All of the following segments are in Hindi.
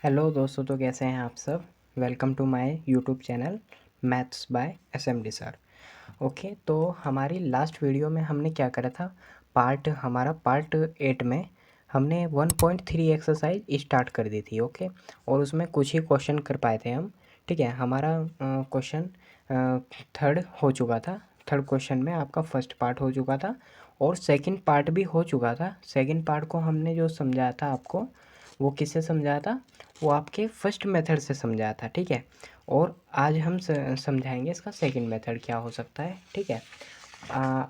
हेलो दोस्तों, तो कैसे हैं आप सब। Welcome to my YouTube channel maths by SMD sir. Okay, तो हमारी लास्ट वीडियो में हमने क्या करा था। पार्ट 8 में हमने 1.3 एक्सरसाइज स्टार्ट कर दी थी। ओके, और उसमें कुछ ही क्वेश्चन कर पाए थे हम। ठीक है, हमारा क्वेश्चन थर्ड हो चुका था। थर्ड क्वेश्चन में आपका फर्स्ट पार्ट हो चुका था और सेकंड पार्ट भी हो चुका था। सेकंड पार्ट को हमने जो समझाया था आपको, वो किससे समझाया था, वो आपके फर्स्ट मेथड से समझाया था। ठीक है, और आज हम समझाएंगे इसका सेकंड मेथड क्या हो सकता है। ठीक है,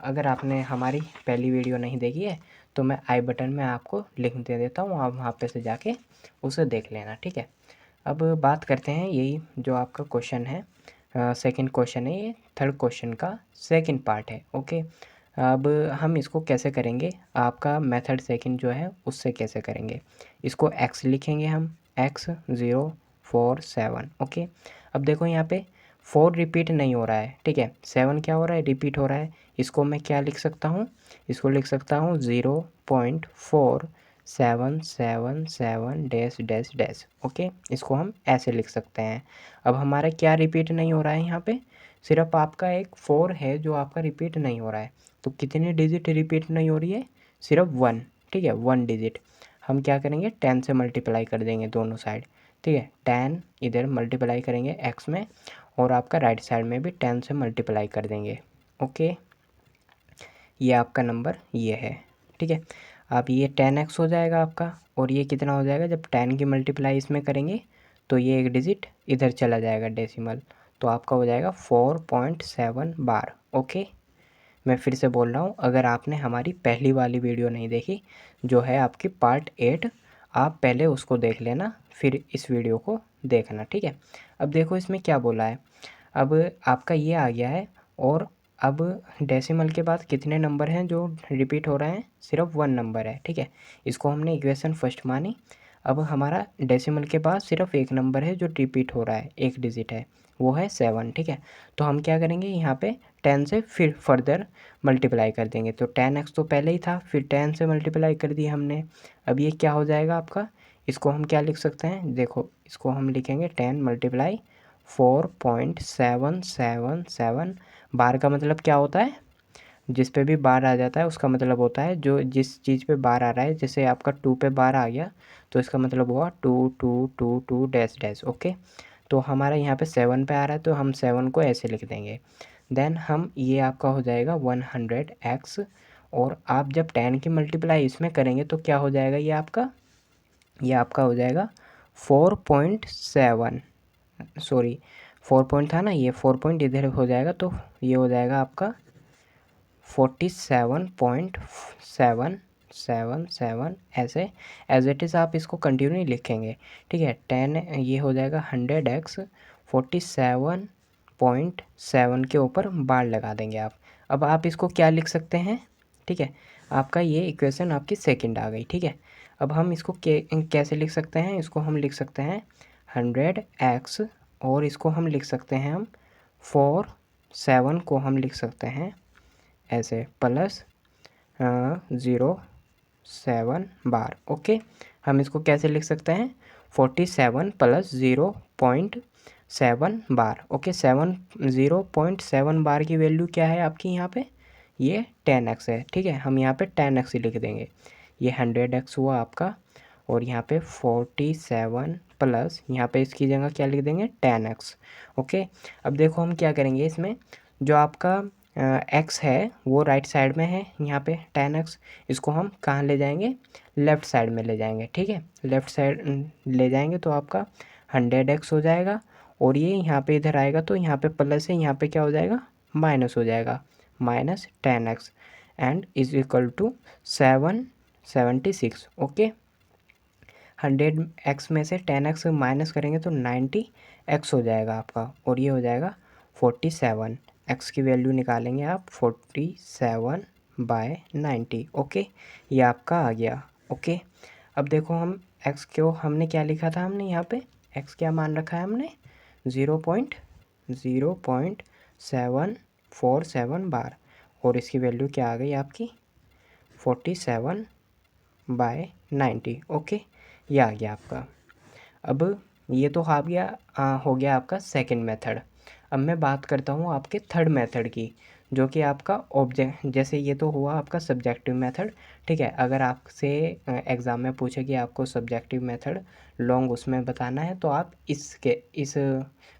अगर आपने हमारी पहली वीडियो नहीं देखी है तो मैं आई बटन में आपको लिंक दे देता हूँ, आप वहाँ पे से जाके उसे देख लेना। ठीक है, अब बात करते हैं, यही जो आपका क्वेश्चन है, सेकंड क्वेश्चन है, ये थर्ड क्वेश्चन का सेकंड पार्ट है। ओके, अब हम इसको कैसे करेंगे, आपका मेथड सेकंड जो है उससे कैसे करेंगे। इसको एक्स लिखेंगे हम, x047। ओके, अब देखो यहाँ पे 4 रिपीट नहीं हो रहा है। ठीक है, 7 क्या हो रहा है, रिपीट हो रहा है। इसको मैं क्या लिख सकता हूँ, इसको लिख सकता हूँ 0.4777 डैश डैश डैश। ओके, इसको हम ऐसे लिख सकते हैं। अब हमारा क्या रिपीट नहीं हो रहा है यहाँ पे, सिर्फ आपका एक 4 है जो आपका रिपीट नहीं हो रहा है। तो कितनी डिजिट रिपीट नहीं हो रही है, सिर्फ 1। ठीक है, 1 डिजिट। हम क्या करेंगे, 10 से मल्टीप्लाई कर देंगे दोनों साइड। ठीक है, 10 इधर मल्टीप्लाई करेंगे एक्स में, और आपका राइट साइड में भी 10 से मल्टीप्लाई कर देंगे। ओके, ये आपका नंबर ये है। ठीक है, अब ये 10x हो जाएगा आपका, और ये कितना हो जाएगा, जब 10 की मल्टीप्लाई इसमें करेंगे तो ये एक डिजिट इधर चला जाएगा डेसिमल, तो आपका हो जाएगा 4.7 बार। ओके, मैं फिर से बोल रहा हूँ, अगर आपने हमारी पहली वाली वीडियो नहीं देखी, जो है आपकी पार्ट 8, आप पहले उसको देख लेना, फिर इस वीडियो को देखना। ठीक है, अब देखो इसमें क्या बोला है। अब आपका ये आ गया है, और अब डेसिमल के बाद कितने नंबर हैं जो रिपीट हो रहे हैं, सिर्फ 1 नंबर है। ठीक है, इसको हमने इक्वेशन फर्स्ट मानी। अब हमारा डेसिमल के बाद सिर्फ एक नंबर है जो रिपीट हो रहा है, एक डिजिट है, वो है 7। ठीक है, तो हम क्या करेंगे, यहाँ पे 10 से फिर फर्दर मल्टीप्लाई कर देंगे। तो 10x तो पहले ही था, फिर 10 से मल्टीप्लाई कर दिया हमने। अब ये क्या हो जाएगा आपका, इसको हम क्या लिख सकते हैं, देखो इसको हम लिखेंगे 10 मल्टीप्लाई 4.777। बार का मतलब क्या होता है, जिस पे भी बार आ जाता है उसका मतलब होता है, जो जिस चीज़ पे बार आ रहा है, जैसे आपका 2 पे बार आ गया तो इसका मतलब हुआ 2 डैश डैश। ओके, तो हमारा यहाँ पे 7 पे आ रहा है तो हम 7 को ऐसे लिख देंगे। देन हम, ये आपका हो जाएगा 100x, और आप जब 10 की मल्टीप्लाई इसमें करेंगे तो क्या हो जाएगा, ये आपका हो जाएगा 4.7, सॉरी 4 पॉइंट था ना, ये 4 पॉइंट इधर हो जाएगा, तो ये हो जाएगा आपका 47.777 ऐसे एज इट इज़ आप इसको कंटिन्यू लिखेंगे। ठीक है, 10 ये हो जाएगा 100x 47.7 के ऊपर बार लगा देंगे आप। अब आप इसको क्या लिख सकते हैं, ठीक है, आपका ये इक्वेशन आपकी सेकंड आ गई। ठीक है, अब हम इसको कैसे लिख सकते हैं, इसको हम लिख सकते हैं 100x, और इसको हम लिख सकते हैं हम 7 को हम लिख सकते हैं ऐसे प्लस 0.7 बार। ओके, हम इसको कैसे लिख सकते हैं, 47 प्लस 0.7 बार। ओके, 0.7 बार की वैल्यू क्या है आपकी यहाँ पे, ये 10x है। ठीक है, हम यहाँ पे 10x ही लिख देंगे, ये 100x हुआ आपका, और यहाँ पे 47 प्लस यहाँ पे इसकी जगह क्या लिख देंगे, 10x। ओके, अब देखो हम क्या करेंगे, इसमें जो आपका एक्स है वो राइट साइड में है, यहाँ पे 10x, इसको हम कहाँ ले जाएंगे, लेफ़्ट साइड में ले जाएंगे। ठीक है, लेफ़्ट साइड ले जाएंगे तो आपका 100x हो जाएगा, और ये यहाँ पे इधर आएगा तो यहाँ पे प्लस है, यहाँ पे क्या हो जाएगा, माइनस हो जाएगा, -10x, and is equal to 776। Okay, 100x में से 10x माइनस करेंगे तो 90x हो जाएगा आपका, और ये हो जाएगा 47। x की वैल्यू निकालेंगे आप 47/90। ओके, ये आपका आ गया। ओके, अब देखो हम x को हमने क्या लिखा था, हमने यहाँ पे x क्या मान रखा है हमने, 0.0747 बार, और इसकी वैल्यू क्या आ गई आपकी 47/90। ओके, ये आ गया आपका। अब ये तो हो गया आपका सेकंड मेथड। अब मैं बात करता हूँ आपके थर्ड मेथड की, जो कि आपका ऑब्जेक्ट, जैसे ये तो हुआ आपका सब्जेक्टिव मेथड, ठीक है। अगर आपसे एग्ज़ाम में पूछे कि आपको सब्जेक्टिव मेथड लॉन्ग उसमें बताना है तो आप इस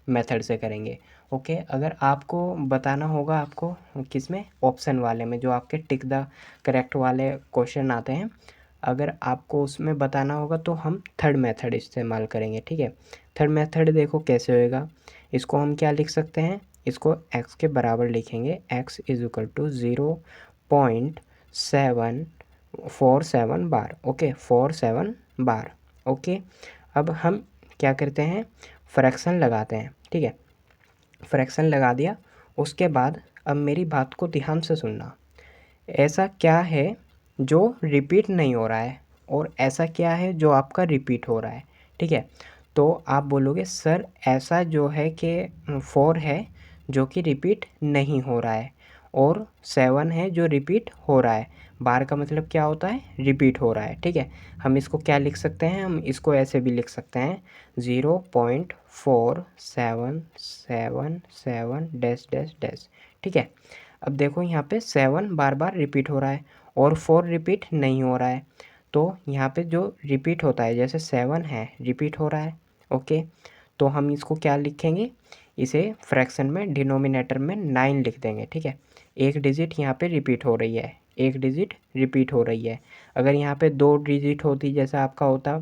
मेथड से करेंगे, ओके। अगर आपको बताना होगा, आपको किस में, ऑप्शन वाले में, जो आपके टिक द करेक्ट वाले क्वेश्चन आते हैं, अगर आपको उसमें बताना होगा तो हम थर्ड मेथड इस्तेमाल करेंगे, ठीक है। थर्ड मेथड देखो कैसे होएगा। इसको हम क्या लिख सकते हैं, इसको x के बराबर लिखेंगे, x is equal to 0.747 bar, okay, 47 bar, okay. अब हम क्या करते हैं, फ्रैक्शन लगाते हैं, ठीक है। फ्रैक्शन लगा दिया, उसके बाद अब मेरी बात को ध्यान से सुनना। ऐसा क्या है जो रिपीट नहीं हो रहा है और ऐसा क्या है जो आपका रिपीट हो रहा है, ठीक है। तो आप बोलोगे सर ऐसा जो है कि 4 है जो कि रिपीट नहीं हो रहा है और 7 है जो रिपीट हो रहा है। बार का मतलब क्या होता है, रिपीट हो रहा है, ठीक है। हम इसको क्या लिख सकते हैं, हम इसको ऐसे भी लिख सकते हैं 0.4777 डैश डैश डैश, ठीक है। अब देखो यहाँ पे 7 बार बार रिपीट हो रहा है और 4 रिपीट नहीं हो रहा है। तो यहाँ पे जो रिपीट होता है, जैसे 7 है रिपीट हो रहा है, ओके। तो हम इसको क्या लिखेंगे, इसे फ्रैक्शन में डिनोमिनेटर में 9 लिख देंगे, ठीक है। एक डिजिट यहाँ पे रिपीट हो रही है, एक डिजिट रिपीट हो रही है। अगर यहाँ पे 2 डिजिट होती, जैसा आपका होता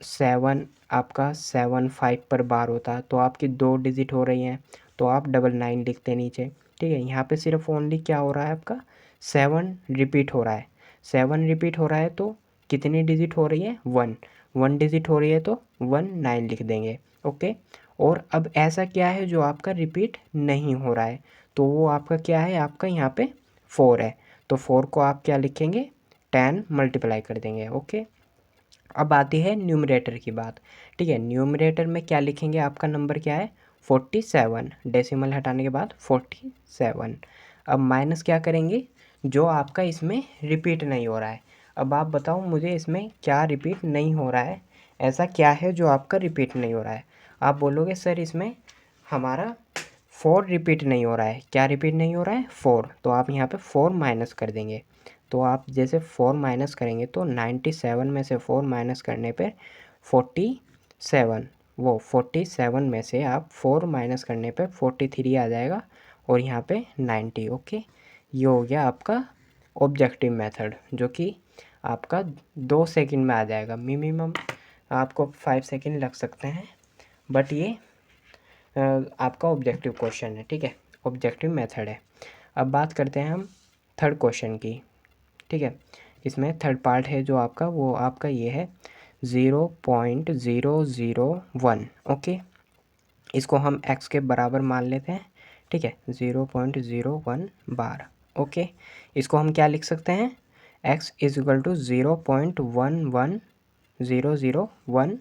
7, आपका 7 5 पर बार होता, तो आपकी 2 डिजिट हो रही हैं तो आप 99 लिखते नीचे, ठीक है। यहाँ पे सिर्फ ओनली क्या हो रहा है, आपका 7 रिपीट हो रहा है। 7 रिपीट हो रहा है तो कितनी डिजिट हो रही है, 1, 1 डिजिट हो रही है तो 19 लिख देंगे, ओके। और अब ऐसा क्या है जो आपका रिपीट नहीं हो रहा है, तो वो आपका क्या है, आपका यहाँ पे 4 है। तो 4 को आप क्या लिखेंगे, 10 मल्टीप्लाई कर देंगे, ओके। अब आती है न्यूमरेटर की बात, ठीक है। न्यूमरेटर में क्या लिखेंगे, आपका नंबर क्या है, 47, डेसिमल हटाने के बाद 47। अब माइनस क्या करेंगे, जो आपका इसमें रिपीट नहीं हो रहा है। अब आप बताओ मुझे इसमें क्या रिपीट नहीं हो रहा है, ऐसा क्या है जो आपका रिपीट नहीं हो रहा है। आप बोलोगे सर इसमें हमारा 4 रिपीट नहीं हो रहा है। क्या रिपीट नहीं हो रहा है, 4, तो आप यहाँ पे 4 माइनस कर देंगे। तो आप जैसे 4 माइनस करेंगे तो 97 में से 4 माइनस करने पे 47, वो 47 में से आप 4 माइनस करने पे 43 आ जाएगा और यहाँ पे 90, ओके। ये हो गया आपका ऑब्जेक्टिव मेथड, जो कि आपका 2 सेकंड में आ जाएगा। मिनिमम आपको 5 सेकंड लग सकते हैं, बट ये आपका ऑब्जेक्टिव क्वेश्चन है, ठीक है, ऑब्जेक्टिव मेथड है। अब बात करते हैं हम थर्ड क्वेश्चन की, ठीक है। इसमें थर्ड पार्ट है जो आपका, वो आपका ये है 0.001, ओके। इसको हम x के बराबर मान लेते हैं, ठीक है, 0.01 बार, ओके। इसको हम क्या लिख सकते हैं, x इज इक्वल टू 0.11001,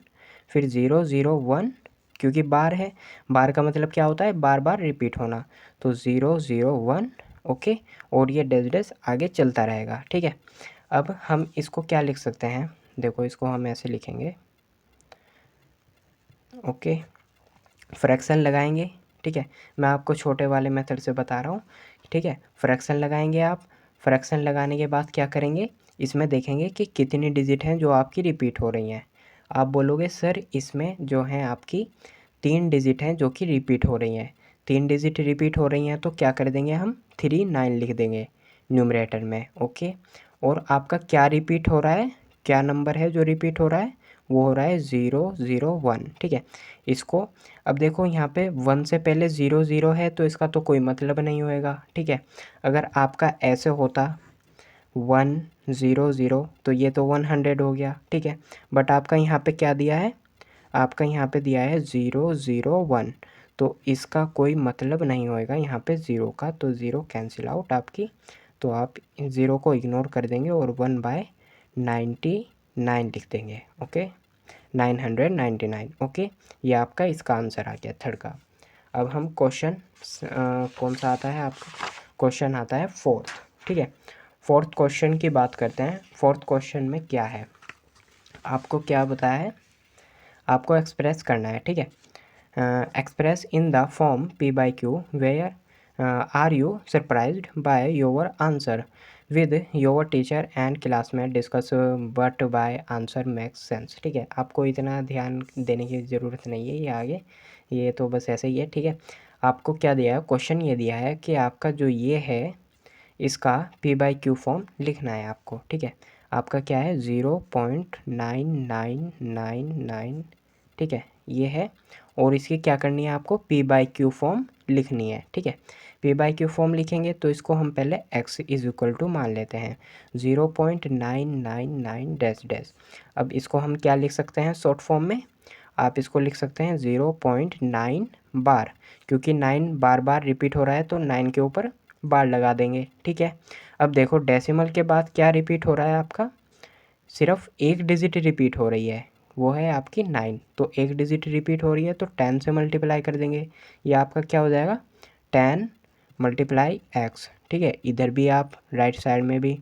फिर 001, क्योंकि बार है, बार का मतलब क्या होता है, बार बार रिपीट होना, तो 001, ओके। और ये डैश डैश आगे चलता रहेगा, ठीक है। अब हम इसको क्या लिख सकते हैं, देखो इसको हम ऐसे लिखेंगे, ओके। फ्रैक्शन लगाएंगे, ठीक है। मैं आपको छोटे वाले मेथड से बता रहा हूँ, ठीक है। फ्रैक्शन लगाएंगे आप, फ्रैक्शन लगाने के बाद क्या करेंगे, इसमें देखेंगे कि कितनी डिजिट हैं जो आपकी रिपीट हो रही हैं। आप बोलोगे सर इसमें जो है आपकी 3 डिजिट हैं जो कि रिपीट हो रही हैं। 3 डिजिट रिपीट हो रही हैं तो क्या कर देंगे, हम 39 लिख देंगे न्यूमरेटर में, ओके। और आपका क्या रिपीट हो रहा है, क्या नंबर है जो रिपीट हो रहा है, वो हो रहा है 001, ठीक है। इसको अब देखो यहाँ पे 1 से पहले 00 है तो इसका तो कोई मतलब नहीं होएगा, ठीक है। अगर आपका ऐसे होता 100 तो ये तो 100 हो गया, ठीक है। बट आपका यहाँ पे क्या दिया है, आपका यहाँ पे दिया है 001, तो इसका कोई मतलब नहीं होएगा यहाँ पे ज़ीरो का, तो ज़ीरो कैंसिल आउट आपकी, तो आप ज़ीरो को इग्नोर कर देंगे और 1/99 लिख देंगे, ओके, 999, ओके। ये आपका इसका आंसर आ गया थर्ड का। अब हम क्वेश्चन कौन सा आता है आपका, क्वेश्चन आता है फोर्थ, ठीक है। फोर्थ क्वेश्चन की बात करते हैं। फोर्थ क्वेश्चन में क्या है, आपको क्या बताया है, आपको एक्सप्रेस करना है, ठीक है। Express in the form P by Q where are you surprised by your answer with your teacher and classmate discuss but by answer makes sense, ठीक है। आपको इतना ध्यान देने की ज़रूरत नहीं है, ये आगे ये तो बस ऐसे ही है, ठीक है। आपको क्या दिया है, क्वेश्चन ये दिया है कि आपका जो ये है इसका पी बाई क्यू फॉर्म लिखना है आपको, ठीक है। आपका क्या है 0.9999, ठीक है, ये है। और इसकी क्या करनी है, आपको पी बाई क्यू फॉर्म लिखनी है, ठीक है। पी बाई क्यू फॉर्म लिखेंगे तो इसको हम पहले x इज इक्वल टू मान लेते हैं 0.999 डैश डैश। अब इसको हम क्या लिख सकते हैं शॉर्ट फॉर्म में, आप इसको लिख सकते हैं 0.9 बार, क्योंकि 9 बार बार रिपीट हो रहा है तो 9 के ऊपर बार लगा देंगे, ठीक है। अब देखो डेसिमल के बाद क्या रिपीट हो रहा है आपका, सिर्फ एक डिजिट रिपीट हो रही है, वो है आपकी 9। तो एक डिजिट रिपीट हो रही है तो 10 से मल्टीप्लाई कर देंगे, ये आपका क्या हो जाएगा 10 मल्टीप्लाई एक्स, ठीक है। इधर भी आप राइट साइड में भी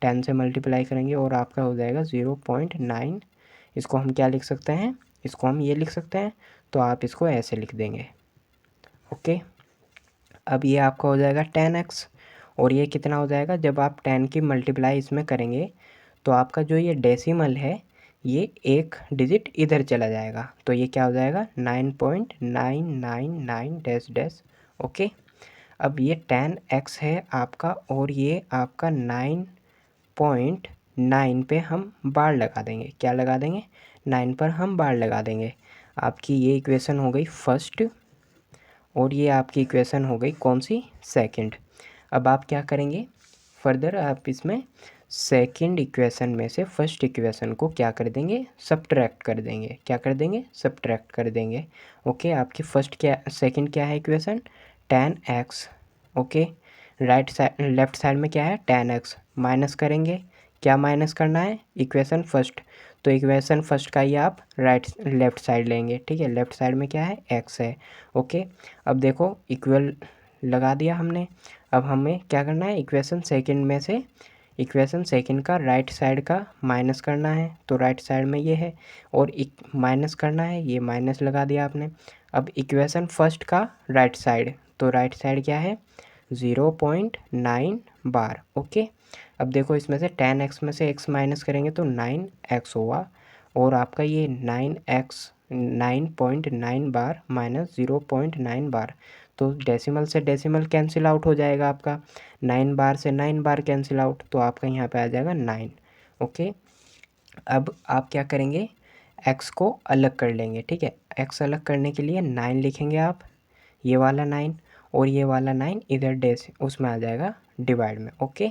10 से मल्टीप्लाई करेंगे और आपका हो जाएगा 0.9। इसको हम क्या लिख सकते हैं, इसको हम ये लिख सकते हैं, तो आप इसको ऐसे लिख देंगे, ओके। अब ये आपका हो जाएगा 10x, और ये कितना हो जाएगा, जब आप 10 की मल्टीप्लाई इसमें करेंगे तो आपका जो ये डेसिमल है ये एक डिजिट इधर चला जाएगा, तो ये क्या हो जाएगा 9.999 डैश डैश, ओके। अब ये 10x है आपका, और ये आपका 9.9 पे हम बार लगा देंगे, क्या लगा देंगे 9 पर हम बार लगा देंगे। आपकी ये इक्वेशन हो गई फर्स्ट, और ये आपकी इक्वेशन हो गई कौन सी, सेकंड। अब आप क्या करेंगे फर्दर, आप इसमें सेकंड इक्वेशन में से फर्स्ट इक्वेशन को क्या कर देंगे, सब्ट्रैक्ट कर देंगे, क्या कर देंगे सब्ट्रैक्ट कर देंगे, ओके। आपकी फर्स्ट क्या, सेकंड क्या है equation 10x, okay. Right side left side में क्या है 10x, माइनस करेंगे, क्या माइनस करना है इक्वेशन फर्स्ट, तो इक्वेशन फर्स्ट का ही आप राइट लेफ्ट साइड लेंगे, ठीक है। लेफ्ट साइड में क्या है x है, ओके। अब देखो इक्वल लगा दिया हमने, अब हमें क्या करना है इक्वेशन सेकंड में से इक्वेशन सेकंड का राइट साइड का माइनस करना है, तो राइट साइड में ये है, और माइनस करना है, ये माइनस लगा दिया आपने। अब इक्वेशन फर्स्ट का राइट साइड, तो राइट साइड क्या है 0.9 बार, ओके। अब देखो इसमें से 10x में से x माइनस करेंगे तो 9x होगा, और आपका ये 9x 9.9 बार माइनस 0.9 बार, तो डेसिमल से डेसिमल कैंसिल आउट हो जाएगा आपका, 9 बार से 9 बार कैंसिल आउट, तो आपका यहाँ पे आ जाएगा 9, ओके। अब आप क्या करेंगे x को अलग कर लेंगे, ठीक है। x अलग करने के लिए 9 लिखेंगे आप, ये वाला 9 और ये वाला 9 इधर डेस उसमें आ जाएगा डिवाइड में, ओके।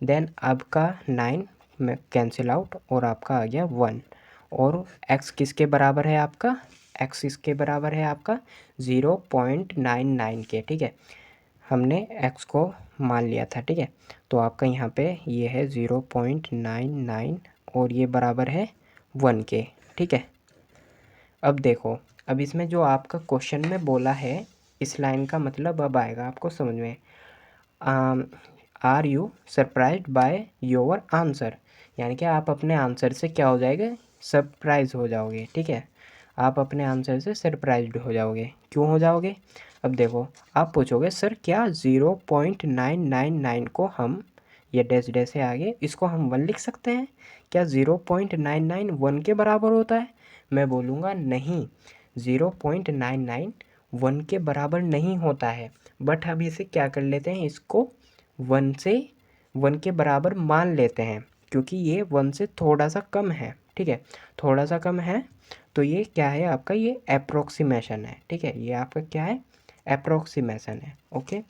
देन आपका 9 में कैंसिल आउट, और आपका आ गया 1, और x किसके बराबर है आपका, x इसके बराबर है आपका 0.99 के, ठीक है। हमने x को मान लिया था, ठीक है। तो आपका यहाँ पे ये है 0.99 और ये बराबर है 1 के, ठीक है। अब देखो, अब इसमें जो आपका क्वेश्चन में बोला है इस लाइन का मतलब अब आएगा आपको समझ में, are you surprised by your answer, यानी कि आप अपने आंसर से क्या हो जाएगा सरप्राइज हो जाओगे, ठीक है। आप अपने आंसर से सरप्राइज्ड हो जाओगे, क्यों हो जाओगे, अब देखो आप पूछोगे सर क्या 0.999 को हम, ये डैश डैश से आगे इसको हम 1 लिख सकते हैं, क्या 0.99 1 के बराबर होता है, मैं बोलूँगा नहीं, 0.99 1 के बराबर नहीं होता है, बट हम इसे क्या कर लेते हैं, इसको 1 से 1 के बराबर मान लेते हैं, क्योंकि ये 1 से थोड़ा सा कम है, ठीक है, थोड़ा सा कम है, तो ये क्या है आपका, ये अप्रोक्सीमेशन है, ठीक है, ये आपका क्या है अप्रोक्सीमेशन है, ओके।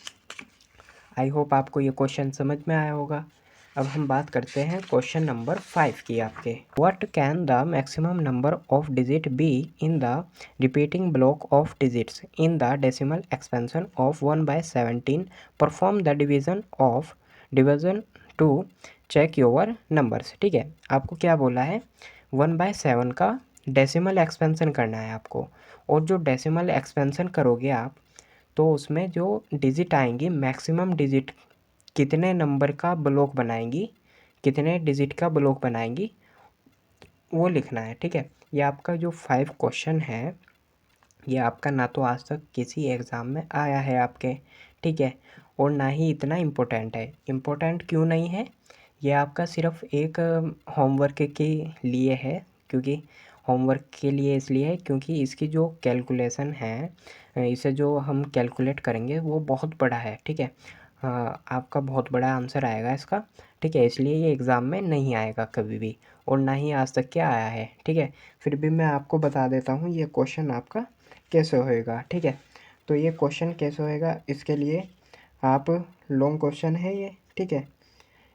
आई होप आपको ये क्वेश्चन समझ में आया होगा। अब हम बात करते हैं क्वेश्चन नंबर 5 की आपके, what can the maximum number of digit be in the repeating block of digits in the decimal expansion of 1/17, perform the division to check your numbers, ठीक है। आपको क्या बोला है 1/7 का डेसिमल एक्सपेंशन करना है आपको, और जो डेसिमल एक्सपेंशन करोगे आप तो उसमें जो डिजिट आएंगी मैक्सिमम डिजिट कितने नंबर का ब्लॉक बनाएंगी, कितने डिजिट का ब्लॉक बनाएंगी वो लिखना है, ठीक है। ये आपका जो 5 क्वेश्चन है, ये आपका ना तो आज तक किसी एग्ज़ाम में आया है आपके, ठीक है, और ना ही इतना इम्पोर्टेंट है। इम्पोर्टेंट क्यों नहीं है? ये आपका सिर्फ एक होमवर्क के लिए है, क्योंकि होमवर्क के लिए इसलिए है क्योंकि इसकी जो कैलकुलेशन है, इसे जो हम कैलकुलेट करेंगे वो बहुत बड़ा है, ठीक है। आपका बहुत बड़ा आंसर आएगा इसका, ठीक है, इसलिए ये एग्ज़ाम में नहीं आएगा कभी भी, और ना ही आज तक क्या आया है, ठीक है। फिर भी मैं आपको बता देता हूँ ये क्वेश्चन आपका कैसे होएगा, ठीक है। तो ये क्वेश्चन कैसे होएगा, इसके लिए आप लॉन्ग क्वेश्चन है ये, ठीक है,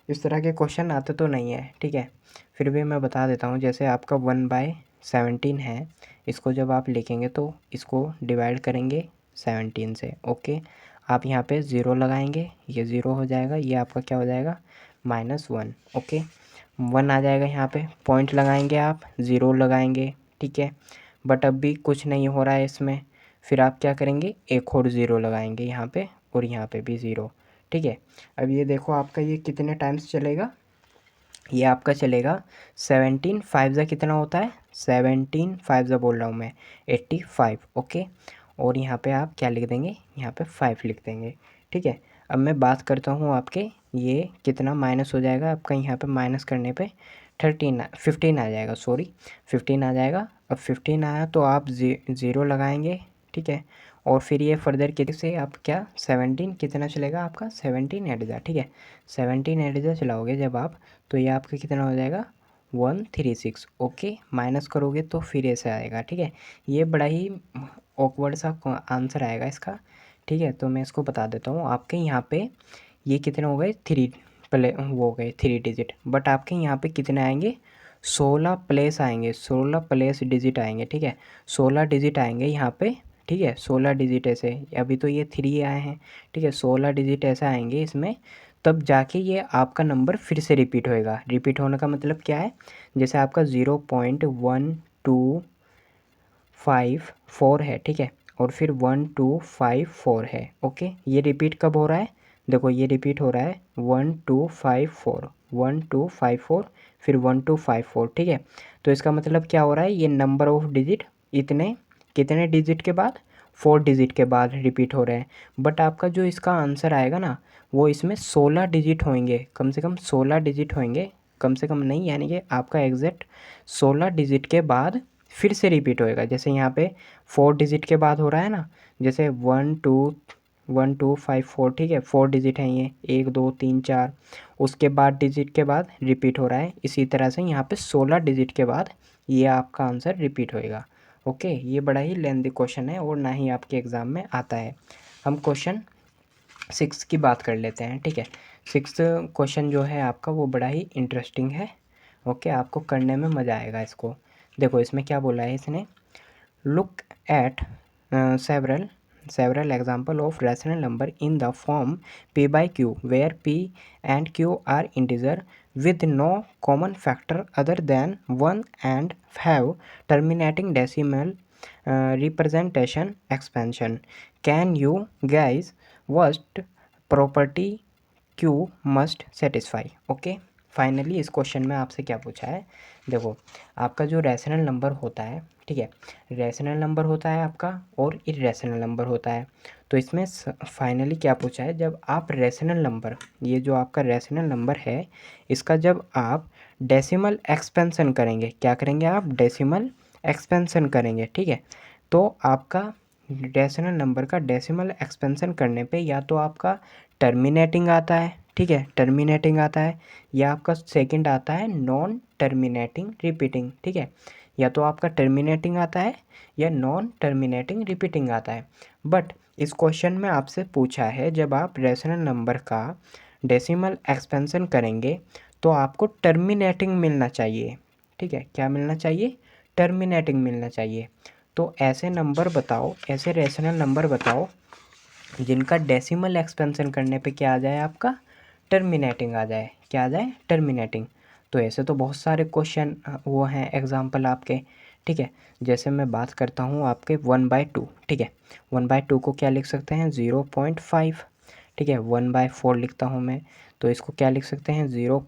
इस तरह के क्वेश्चन आते तो नहीं है, ठीक है। फिर भी मैं बता देता हूँ, जैसे आपका 1/17 है, इसको जब आप लिखेंगे तो इसको डिवाइड करेंगे 17 से, ओके। आप यहाँ पे ज़ीरो लगाएंगे, ये ज़ीरो हो जाएगा, ये आपका क्या हो जाएगा, -1, ओके। 1 आ जाएगा, यहाँ पे पॉइंट लगाएंगे, आप ज़ीरो लगाएंगे, ठीक है। बट अब भी कुछ नहीं हो रहा है इसमें, फिर आप क्या करेंगे, एक और ज़ीरो लगाएंगे यहाँ पे, और यहाँ पे भी ज़ीरो, ठीक है। अब ये देखो आपका ये कितने टाइम्स चलेगा, ये आपका चलेगा 17 5 ज़ा कितना होता है, 17 5 ज़ा बोल रहा हूँ मैं, 85, ओके। और यहाँ पे आप क्या लिख देंगे, यहाँ पे 5 लिख देंगे, ठीक है। अब मैं बात करता हूँ आपके, ये कितना माइनस हो जाएगा आपका, यहाँ पे माइनस करने पे 15 आ जाएगा, सॉरी 15 आ जाएगा। अब 15 आया तो आप ज़ीरो लगाएंगे, ठीक है। और फिर ये फर्दर कितने से आप क्या 17 कितना चलेगा आपका, 17 एट जा, ठीक है, 17 एट जा चलाओगे जब आप, तो ये आपका कितना हो जाएगा 136, ओके। माइनस करोगे तो फिर ऐसे आएगा, ठीक है। ये बड़ा ही ऑकवर्ड सा आंसर आएगा इसका, ठीक है। तो मैं इसको बता देता हूँ, आपके यहाँ पे ये कितने हो गए, वो हो गए 3 डिजिट, बट आपके यहाँ पे कितने आएंगे, 16 प्लेस आएंगे, 16 प्लेस डिजिट आएंगे, ठीक है, 16 डिजिट आएंगे यहाँ पे, ठीक है। 16 डिजिट ऐसे, अभी तो ये 3 आए हैं, ठीक है, 16 डिजिट ऐसे आएंगे इसमें, तब जाके ये आपका नंबर फिर से रिपीट होएगा। रिपीट होने का मतलब क्या है, जैसे आपका 0.1254 है, ठीक है, और फिर 1254 है, ओके। ये रिपीट कब हो रहा है, देखो ये रिपीट हो रहा है 1254, 1254, फिर 1254, ठीक है। तो इसका मतलब क्या हो रहा है, ये नंबर ऑफ डिजिट इतने कितने डिजिट के बाद, 4 डिजिट के बाद रिपीट हो रहे हैं। बट आपका जो इसका आंसर आएगा ना, वो इसमें 16 डिजिट होंगे, कम से कम 16 डिजिट होंगे, कम से कम नहीं, यानी कि आपका एग्जैक्ट 16 डिजिट के बाद फिर से रिपीट होएगा। जैसे यहाँ पे 4 डिजिट के बाद हो रहा है ना, जैसे 1 2 1 2 5 4, ठीक है, 4 डिजिट हैं ये, 1 2 3 4, उसके बाद डिजिट के बाद रिपीट हो रहा है। इसी तरह से यहाँ पे 16 डिजिट के बाद ये आपका आंसर रिपीट होएगा, ओके। ये बड़ा ही लेंथी क्वेश्चन है और ना ही आपके एग्ज़ाम में आता है। हम क्वेश्चन 6 की बात कर लेते हैं, ठीक है। 6th क्वेश्चन जो है आपका वो बड़ा ही इंटरेस्टिंग है, ओके, आपको करने में मज़ा आएगा इसको। देखो इसमें क्या बोला है इसने, look at several example of rational number in the form p by q where p and q are integer with no common factor other than 1 and have terminating decimal representation expansion. Can you guys what property q must satisfy, okay. Finally इस क्वेश्चन में आपसे क्या पूछा है, देखो आपका जो रैशनल नंबर होता है, ठीक है, रैशनल नंबर होता है आपका और इरेशनल नंबर होता है। तो इसमें फाइनली क्या पूछा है, जब आप रैशनल नंबर, ये जो आपका रैशनल नंबर है, इसका जब आप डेसिमल एक्सपेंशन करेंगे, क्या करेंगे आप, डेसिमल एक्सपेंशन करेंगे, ठीक है। तो आपका रैशनल नंबर का डेसिमल एक्सपेंशन करने पे या तो आपका टर्मिनेटिंग आता है, ठीक है, टर्मिनेटिंग आता है, या आपका सेकंड आता है नॉन टर्मिनेटिंग रिपीटिंग, ठीक है। या तो आपका टर्मिनेटिंग आता है या नॉन टर्मिनेटिंग रिपीटिंग आता है। बट इस क्वेश्चन में आपसे पूछा है, जब आप रैशनल नंबर का डेसिमल एक्सपेंशन करेंगे तो आपको टर्मिनेटिंग मिलना चाहिए, ठीक है, क्या मिलना चाहिए, टर्मिनेटिंग मिलना चाहिए। तो ऐसे नंबर बताओ, ऐसे रैशनल नंबर बताओ जिनका डेसिमल एक्सपेंशन करने पे क्या आ जाए, आपका टर्मिनेटिंग आ जाए, क्या आ जाए, टर्मिनेटिंग। तो ऐसे तो बहुत सारे क्वेश्चन वो हैं एग्जांपल आपके, ठीक है। जैसे मैं बात करता हूँ आपके 1/2, ठीक है, 1/2 को क्या लिख सकते हैं, 0.5, ठीक है। 1/4 लिखता हूँ मैं, तो इसको क्या लिख सकते हैं, 0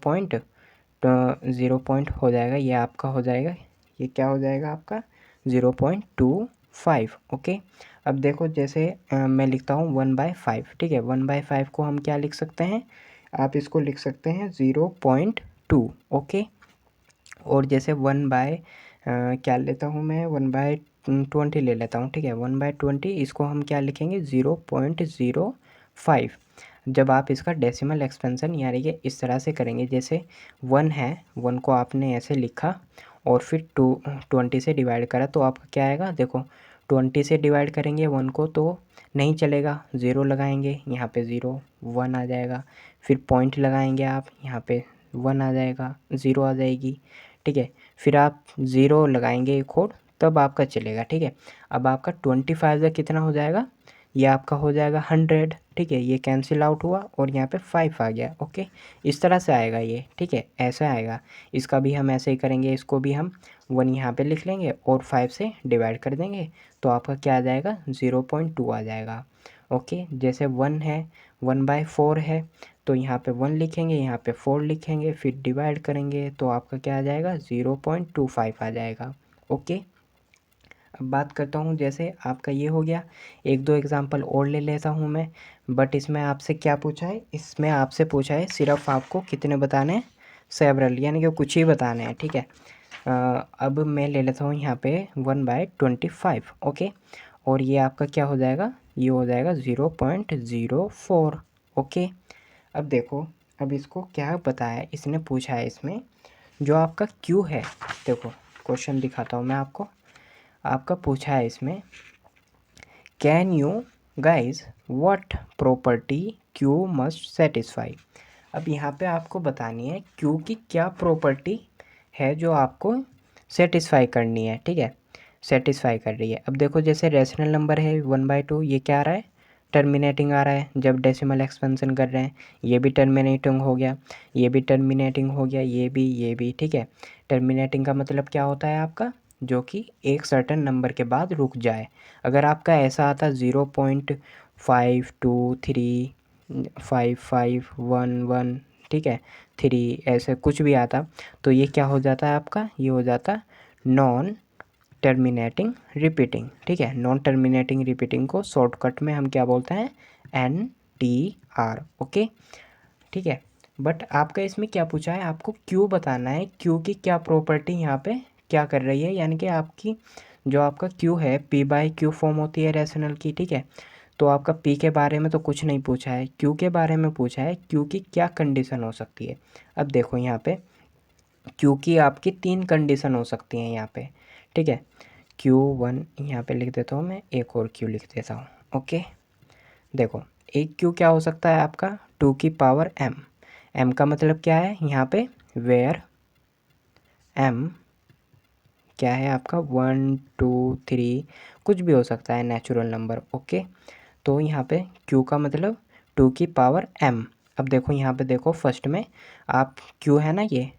पॉइंट हो जाएगा, ये आपका हो जाएगा, ये क्या हो जाएगा आपका 0.25। ओके। अब देखो जैसे मैं लिखता हूँ 1/5, ठीक है। 1/5 को हम क्या लिख सकते हैं, आप इसको लिख सकते हैं 0.2। ओके। और जैसे क्या लेता हूँ मैं, 1/20 ले लेता हूँ, ठीक है। 1/20 इसको हम क्या लिखेंगे 0.05। जब आप इसका डेसिमल एक्सपेंशन यानी कि इस तरह से करेंगे, जैसे 1 है, 1 को आपने ऐसे लिखा और फिर 20 से डिवाइड करा, तो आपका क्या आएगा, देखो 20 से डिवाइड करेंगे 1 को तो नहीं चलेगा, ज़ीरो लगाएंगे, यहाँ पे 0 1 आ जाएगा। फिर पॉइंट लगाएंगे आप, यहाँ पे 1 आ जाएगा, 0 आ जाएगी, ठीक है। फिर आप 0 लगाएंगे एक और, तब आपका चलेगा, ठीक है। अब आपका 25 का कितना हो जाएगा, ये आपका हो जाएगा 100, ठीक है। ये कैंसिल आउट हुआ और यहाँ पे 5 आ गया। ओके। इस तरह से आएगा ये, ठीक है, ऐसा आएगा। इसका भी हम ऐसे ही करेंगे, इसको भी हम 1 यहाँ पे लिख लेंगे और 5 से डिवाइड कर देंगे, तो आपका क्या आ जाएगा 0.2 आ जाएगा। ओके। जैसे 1 है, 1/4 है, तो यहाँ पे 1 लिखेंगे, यहाँ पे 4 लिखेंगे, फिर डिवाइड करेंगे, तो आपका क्या आ जाएगा 0.25 आ जाएगा। ओके। अब बात करता हूँ, जैसे आपका ये हो गया, एक दो एग्जांपल और ले लेता हूँ मैं। बट इसमें आपसे क्या पूछा है, इसमें आपसे पूछा है सिर्फ आपको कितने बताने हैं, सेवरल, यानी कि कुछ ही बताने हैं, ठीक है। अब मैं ले लेता हूँ यहाँ पे 1/25। ओके। और ये आपका क्या हो जाएगा, ये हो जाएगा 0.04। ओके। अब देखो, अब इसको क्या बताया, इसने पूछा है इसमें जो आपका क्यू है, देखो क्वेश्चन दिखाता हूँ मैं आपको। आपका पूछा है इसमें, can you guys what property Q must satisfy. अब यहाँ पे आपको बतानी है क्यू की क्या प्रॉपर्टी है जो आपको सेटिस्फाई करनी है, ठीक है, सेटिस्फाई कर रही है। अब देखो जैसे रेशनल नंबर है 1/2, ये क्या आ रहा है, टर्मिनेटिंग आ रहा है जब डेसिमल एक्सपेंशन कर रहे हैं। ये भी टर्मिनेटिंग हो गया, ये भी टर्मिनेटिंग हो गया, ये भी, ठीक है। टर्मिनेटिंग का मतलब क्या होता है आपका, जो कि एक सर्टेन नंबर के बाद रुक जाए। अगर आपका ऐसा आता 0.5235511, ठीक है, 3, ऐसे कुछ भी आता, तो ये क्या हो जाता है आपका, ये हो जाता नॉन टर्मिनेटिंग रिपीटिंग, ठीक है। नॉन टर्मिनेटिंग रिपीटिंग को शॉर्टकट में हम क्या बोलते हैं, NTR। ओके, ठीक है। बट आपका इसमें क्या पूछा है, आपको क्यू बताना है, क्यू की क्या प्रॉपर्टी यहाँ पे क्या कर रही है, यानी कि आपकी जो आपका क्यू है P/Q फॉर्म होती है रेशनल की, ठीक है। तो आपका P के बारे में तो कुछ नहीं पूछा है, क्यू के बारे में पूछा है, क्यू की क्या कंडीशन हो सकती है। अब देखो यहाँ पे क्यू की आपकी 3 कंडीशन हो सकती हैं यहाँ पे, ठीक है। Q1 यहाँ पे लिख देता हूँ मैं, एक और क्यू लिख देता हूँ। ओके। देखो एक क्यू क्या हो सकता है आपका 2m। m का मतलब क्या है यहाँ पे, वेयर m क्या है आपका 1 2 3, कुछ भी हो सकता है नेचुरल नंबर। ओके। तो यहाँ पे q का मतलब 2m। अब देखो यहाँ पे देखो फर्स्ट में आप q है ना, ये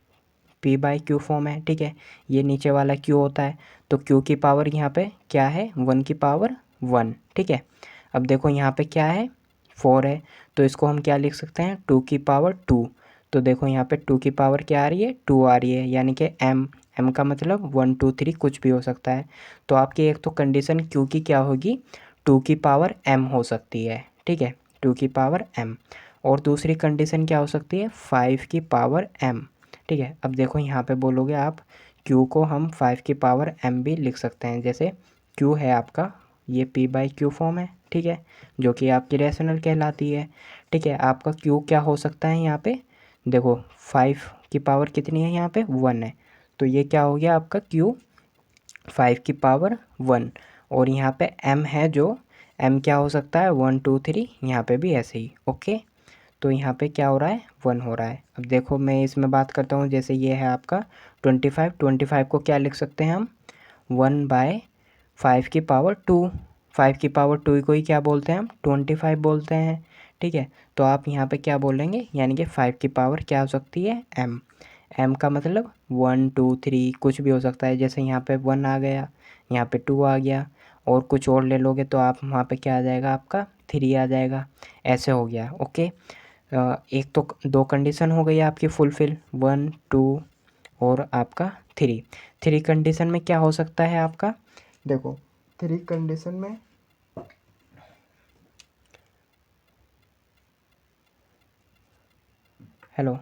P/Q फॉर्म है, ठीक है। ये नीचे वाला q होता है, तो q की पावर यहाँ पे क्या है 1 की पावर 1, ठीक है। अब देखो यहाँ पे क्या है 4 है, तो इसको हम क्या लिख सकते हैं 2 की पावर 2। तो देखो यहाँ पे 2 की पावर क्या आ रही है 2 आ रही है, यानी कि m का मतलब 1 2 3 कुछ भी हो सकता है। तो आपकी एक तो कंडीशन q की क्या होगी 2 की पावर m हो सकती है, ठीक है, 2 की पावर m। और दूसरी कंडीशन क्या हो सकती है 5 की पावर m, ठीक है। अब देखो यहाँ पे बोलोगे आप q को हम 5 की पावर m भी लिख सकते हैं, जैसे q है आपका ये P/Q फॉर्म है, ठीक है, जो कि आपकी रेशनल कहलाती है, ठीक है। आपका q क्या हो सकता है यहाँ पे, देखो 5 की पावर कितनी है यहाँ पे 1 है, तो ये क्या हो गया आपका q 5 की पावर 1। और यहाँ पे m है जो m क्या हो सकता है 1 2 3, यहाँ पे भी ऐसे ही। ओके। तो यहाँ पे क्या हो रहा है 1 हो रहा है। अब देखो मैं इसमें बात करता हूँ, जैसे ये है आपका 25 को क्या लिख सकते हैं हम 1/5 की पावर 2। 5 की पावर 2 को ही क्या बोलते हैं हम 25 बोलते हैं, ठीक है। तो आप यहाँ पे क्या बोलेंगे, यानी कि 5 की पावर क्या हो सकती है m का मतलब 1 2 3 कुछ भी हो सकता है, जैसे यहाँ पे 1 आ गया, यहाँ पे 2 आ गया, और कुछ और ले लोगे तो आप वहाँ पे क्या आ जाएगा आपका 3 आ जाएगा, ऐसे हो गया। ओके। एक तो 2 कंडीशन हो गई आपकी फुलफिल 1 2 और आपका 3। 3 कंडीशन में क्या हो सकता है आपका, देखो 3 कंडीशन में हेलो,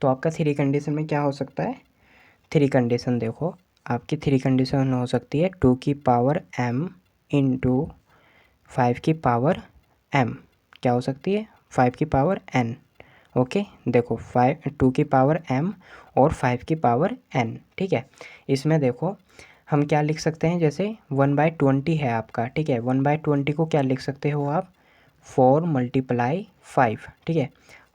तो आपका 3 कंडीशन में क्या हो सकता है, 3 कंडीशन देखो आपकी 3 कंडीशन हो सकती है 2 की पावर m इंटू 5 की पावर m, क्या हो सकती है 5 की पावर n। ओके, देखो 2 की पावर m और 5 की पावर n, ठीक है। इसमें देखो हम क्या लिख सकते हैं, जैसे 1/20 है आपका, ठीक है। 1/20 को क्या लिख सकते हो आप, 4 × 5, ठीक है।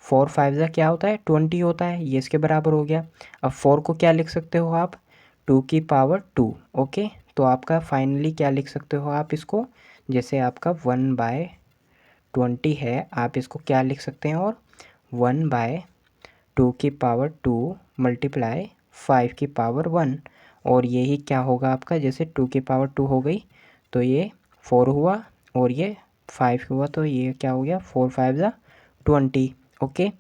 4 5 का क्या होता है 20 होता है, ये इसके बराबर हो गया। अब 4 को क्या लिख सकते हो आप, 2 की पावर 2। ओके, तो आपका फाइनली क्या लिख सकते हो आप इसको, जैसे आपका 1/20 है, आप इसको क्या लिख सकते हैं, और 1/2 की पावर 2 × 5 की पावर 1, और यही क्या होगा आपका, जैसे 2 की पावर 2 हो गई तो ये 4 हुआ और ये 5 हुआ, तो ये क्या हो गया 4 5 20। ओके,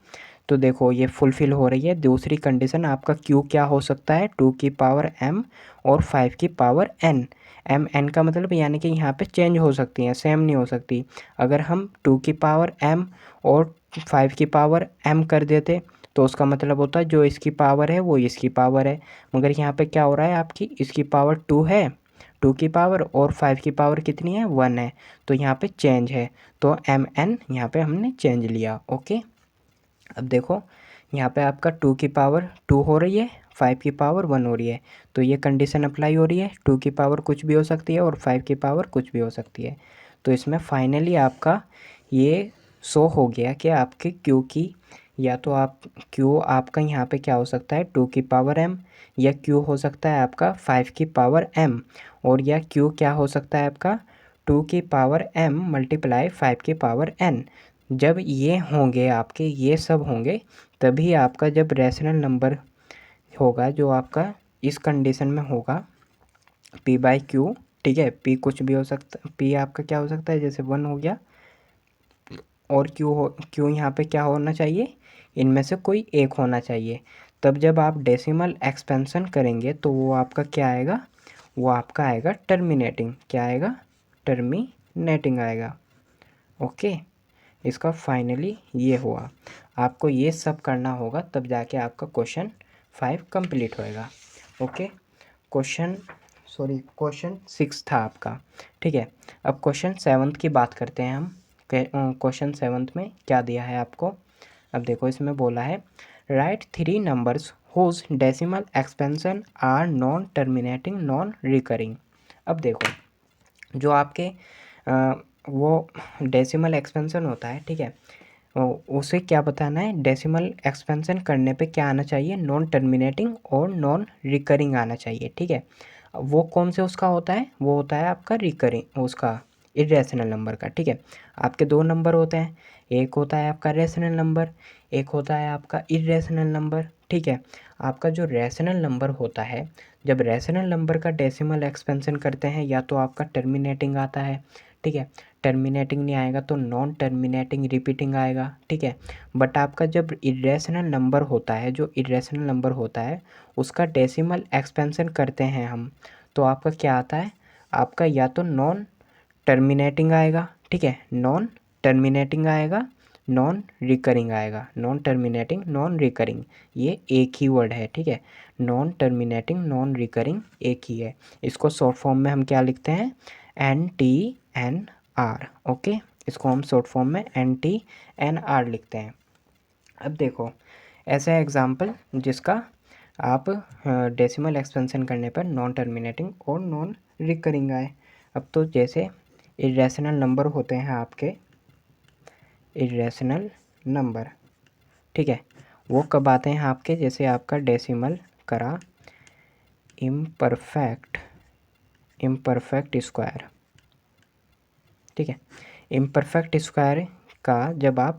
तो देखो ये फुलफ़िल हो रही है दूसरी कंडीशन। आपका क्यू क्या हो सकता है, 2 की पावर m और 5 की पावर n। m n का मतलब यानी कि यहाँ पे चेंज हो सकती हैं, सेम नहीं हो सकती। अगर हम 2 की पावर m और 5 की पावर m कर देते तो उसका मतलब होता है जो इसकी पावर है वो इसकी पावर है, मगर यहाँ पे क्या हो रहा है, आपकी इसकी पावर 2 है, 2 की पावर, और 5 की पावर कितनी है 1 है, तो यहाँ पे चेंज है, तो एम एन यहाँ पे हमने चेंज लिया। ओके, अब देखो यहाँ पे आपका 2 की पावर 2 हो रही है, 5 की पावर 1 हो रही है, तो ये कंडीशन अप्लाई हो रही है, 2 की पावर कुछ भी हो सकती है और 5 की पावर कुछ भी हो सकती है। तो इसमें फाइनली आपका ये शो हो गया कि आपके क्यू की, या तो आप क्यू आपका यहाँ पे क्या हो सकता है 2 की पावर m, या क्यू हो सकता है आपका 5 की पावर m, और या क्यू क्या हो सकता है आपका 2 की पावर m × 5 की पावर n। जब ये होंगे आपके, ये सब होंगे, तभी आपका जब रैशनल नंबर होगा जो आपका इस कंडीशन में होगा p/q, ठीक है। p कुछ भी हो सकता, p आपका क्या हो सकता है, जैसे 1 हो गया, और q यहाँ पे क्या होना चाहिए, इनमें से कोई एक होना चाहिए। तब जब आप डेसिमल एक्सपेंशन करेंगे तो वो आपका क्या आएगा, वो आपका आएगा टर्मिनेटिंग, क्या आएगा, टर्मिनेटिंग आएगा। ओके, इसका फाइनली ये हुआ, आपको ये सब करना होगा तब जाके आपका क्वेश्चन 5 कंप्लीट होएगा। ओके, क्वेश्चन 6 था आपका, ठीक है। अब क्वेश्चन 7 की बात करते हैं हम। क्वेश्चन 7 में क्या दिया है आपको, अब देखो इसमें बोला है right 3 numbers whose decimal expansion are non terminating non recurring. अब देखो जो आपके वो डेसिमल एक्सपेंशन होता है, ठीक है, उसे क्या बताना है, डेसिमल एक्सपेंशन करने पे क्या आना चाहिए, नॉन टर्मिनेटिंग और नॉन रिकरिंग आना चाहिए, ठीक है। वो कौन से उसका होता है, वो होता है आपका रिकरिंग, उसका इरेशनल नंबर का, ठीक है। आपके 2 नंबर होते हैं, एक होता है आपका रेशनल नंबर, एक होता है आपका इरेशनल नंबर, ठीक है। आपका जो रेशनल नंबर होता है, जब रेशनल नंबर का डेसिमल एक्सपेंशन करते हैं या तो आपका टर्मिनेटिंग आता है, ठीक है, टर्मिनेटिंग नहीं आएगा तो नॉन टर्मिनेटिंग रिपीटिंग आएगा, ठीक है। बट आपका जब इरेशनल नंबर होता है, जो इरेशनल नंबर होता है उसका डेसिमल एक्सपेंशन करते हैं हम, तो आपका क्या आता है, आपका या तो नॉन टर्मिनेटिंग आएगा, ठीक है, नॉन टर्मिनेटिंग आएगा, नॉन रिकरिंग आएगा, नॉन टर्मिनेटिंग नॉन रिकरिंग, ये एक ही वर्ड है, ठीक है। नॉन टर्मिनेटिंग नॉन रिकरिंग एक ही है। इसको शॉर्ट फॉर्म में हम क्या लिखते हैं, NTNR। ओके, इसको हम शॉर्ट फॉर्म में NTNR लिखते हैं। अब देखो ऐसा एग्जाम्पल जिसका आप डेसिमल एक्सपेंशन करने पर नॉन टर्मिनेटिंग और नॉन रिकरिंग आए। अब तो जैसे इरेशनल नंबर होते हैं आपके, इरेशनल नंबर, ठीक है, वो कब आते हैं आपके, जैसे आपका डेसिमल करा इम्परफेक्ट स्क्वायर, ठीक है। इम्परफेक्ट स्क्वायर का जब आप